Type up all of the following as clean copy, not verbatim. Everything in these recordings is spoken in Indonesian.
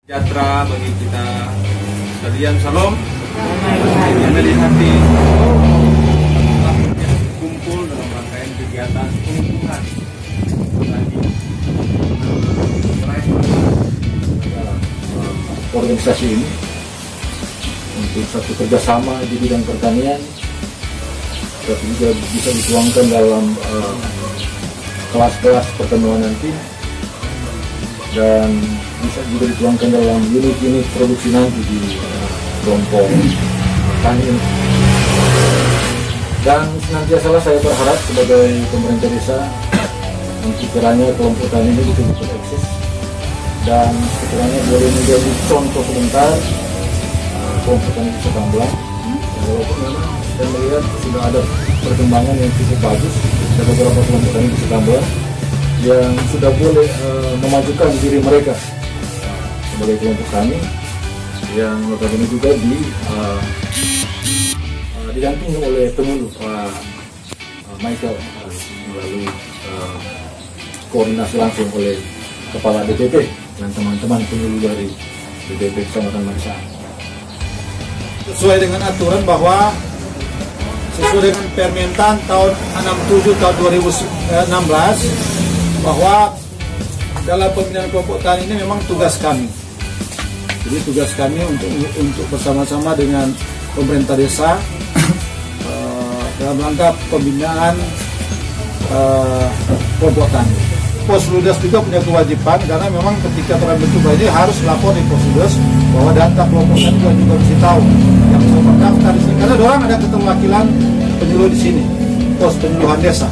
Sejahtera bagi kita sekalian, salam yang di hati kumpul dalam rangkaian kegiatan pengukuhan organisasi ini untuk satu kerjasama di bidang pertanian, tapi juga bisa dituangkan dalam kelas-kelas pertemuan nanti, dan bisa juga dituangkan dalam unit-unit produksi nanti di kelompok tani. Dan senantiasa saya berharap sebagai pemerintah desa untuk kiranya kelompok tani ini betul-betul eksis dan sekiranya boleh menjadi contoh sebentar kelompok tani Desa Tamblang. Walaupun memang saya melihat sudah ada perkembangan yang cukup bagus, ada beberapa kelompok tani Desa Tamblang yang sudah boleh memajukan diri mereka sebagai kelompok kami yang notabene juga didampingi oleh penyuluh Pak Michael melalui koordinasi langsung oleh Kepala DPP dan teman-teman penyuluh dari DPP Kecamatan Maesaan. Sesuai dengan aturan bahwa sesuai dengan Permentan tahun 67 tahun 2016 bahwa dalam pembinaan kelompok tani ini memang tugas kami. Jadi tugas kami untuk bersama-sama dengan pemerintah desa dalam rangka pembinaan kelompok tani. Posludes juga punya kewajiban karena memang ketika terbentuk ini harus lapor di Posludes bahwa data kelompok tani juga mesti tahu yang mau terdaftar di sini. Karena orang ada keterwakilan penyuluh di sini, pos penyuluhan desa.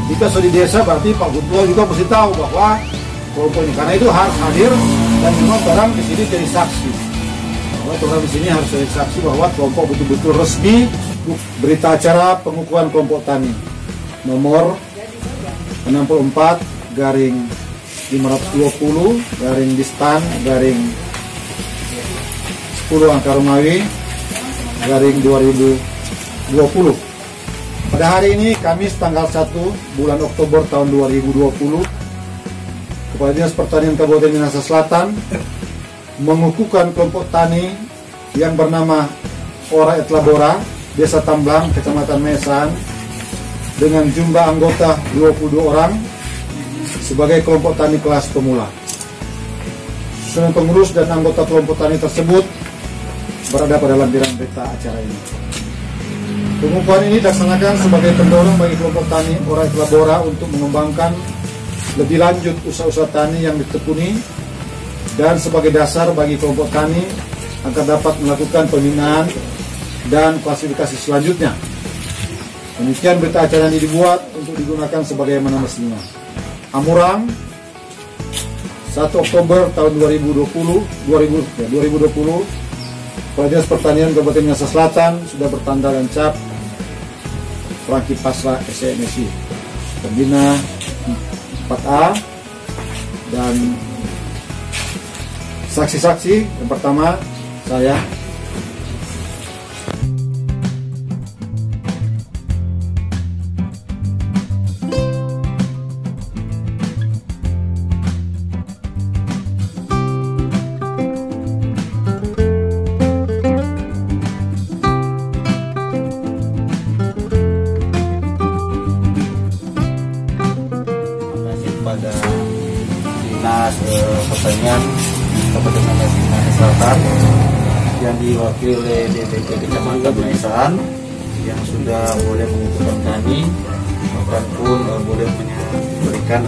Ketika sudah di desa berarti Pak Ketua juga mesti tahu bahwa kelompok ini, karena itu harus hadir dan memang orang di sini jadi saksi. Bahwa orang di sini harus jadi saksi bahwa kelompok betul-betul resmi. Berita acara pengukuhan kelompok tani nomor 64/520 Distan 10 angka Romawi 2020. Pada hari ini Kamis tanggal 1 bulan Oktober tahun 2020, Kepala Dinas Pertanian Kabupaten Minahasa Selatan mengukuhkan kelompok tani yang bernama Ora Etlabora, Desa Tamblang, Kecamatan Maesaan dengan jumlah anggota 22 orang sebagai kelompok tani kelas pemula. Semua pengurus dan anggota kelompok tani tersebut berada pada lampiran berita acara ini. Pengukuhan ini dilaksanakan sebagai pendorong bagi kelompok tani Ora Etlabora untuk mengembangkan lebih lanjut usaha-usaha tani yang ditekuni dan sebagai dasar bagi kelompok tani agar dapat melakukan pembinaan dan klasifikasi selanjutnya. Demikian berita acara ini dibuat untuk digunakan sebagaimana mestinya. Amurang 1 Oktober tahun 2020 Kepala Dinas Pertanian Kabupaten Minahasa Selatan sudah bertanda dan cap Rangki Pasra SMSI Pembina 4A dan saksi-saksi yang pertama saya. Pada Dinas Pertanian Kabupaten Minahasa Selatan yang diwakili oleh DPP Kecamatan Maesaan yang sudah boleh mengukuhkan tani, bahkan pun boleh memberikan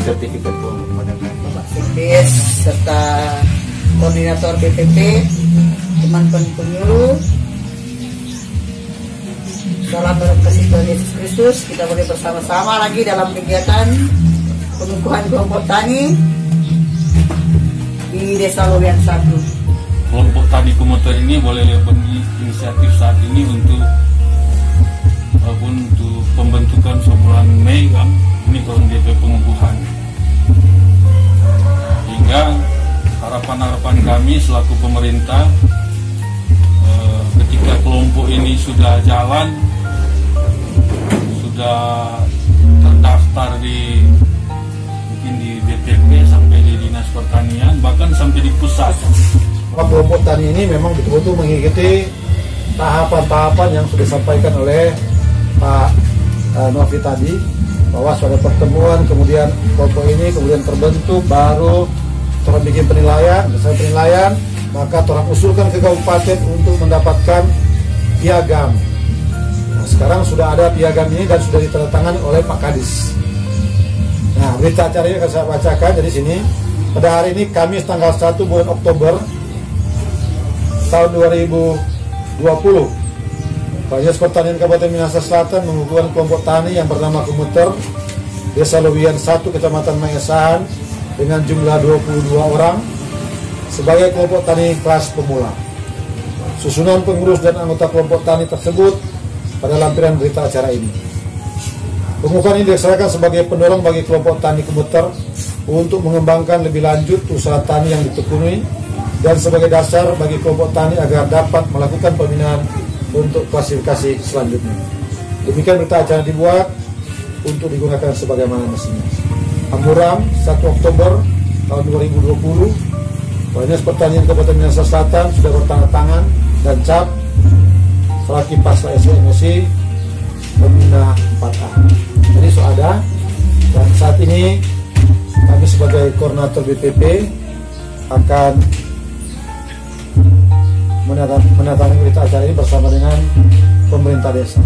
sertifikat kepada Bapak Sikdis serta koordinator BPP, teman-teman penyuluh. Salam berkasih Tuhan Yesus Kristus. Kita boleh bersama-sama lagi dalam kegiatan pengukuhan kelompok tani di Desa Lowian 1. Kelompok tani komuter ini boleh berinisiatif saat ini untuk pembentukan sebulan Mei kan, ini tahun DP pengukuhan. Hingga harapan-harapan kami selaku pemerintah ketika kelompok ini sudah jalan, sudah terdaftar mungkin di DPP sampai di Dinas tani ini memang betul-betul mengikuti tahapan-tahapan yang sudah disampaikan oleh Pak Novi tadi, bahwa sudah ada pertemuan, kemudian kelompok ini kemudian terbentuk, baru orang bikin penilaian, selesai penilaian, maka orang usulkan ke kabupaten untuk mendapatkan piagam. Nah, sekarang sudah ada piagam ini dan sudah ditandatangani oleh Pak Kadis. Nah, berita acara ini akan saya bacakan. Jadi sini, pada hari ini Kamis tanggal 1 bulan Oktober tahun 2020, Dinas Pertanian Kabupaten Minahasa Selatan mengukuhkan kelompok tani yang bernama Komuter Desa Lewian 1 Kecamatan Maesahan dengan jumlah 22 orang sebagai kelompok tani kelas pemula. Susunan pengurus dan anggota kelompok tani tersebut pada lampiran berita acara ini. Pengukuhan ini dilaksanakan sebagai pendorong bagi kelompok tani Komuter untuk mengembangkan lebih lanjut usaha tani yang ditekuni dan sebagai dasar bagi kelompok tani agar dapat melakukan pembinaan untuk klasifikasi selanjutnya. Demikian berita acara dibuat untuk digunakan sebagaimana mestinya. Amburam 1 Oktober tahun 2020, Dinas Pertanian Kabupaten Minahasa Selatan sudah bertanda tangan dan cap Selaki Pasra SMSI Pembina 4A. Jadi sudah ada, dan saat ini kami sebagai koordinator BPP akan menandatangani berita acara ini bersama dengan pemerintah desa.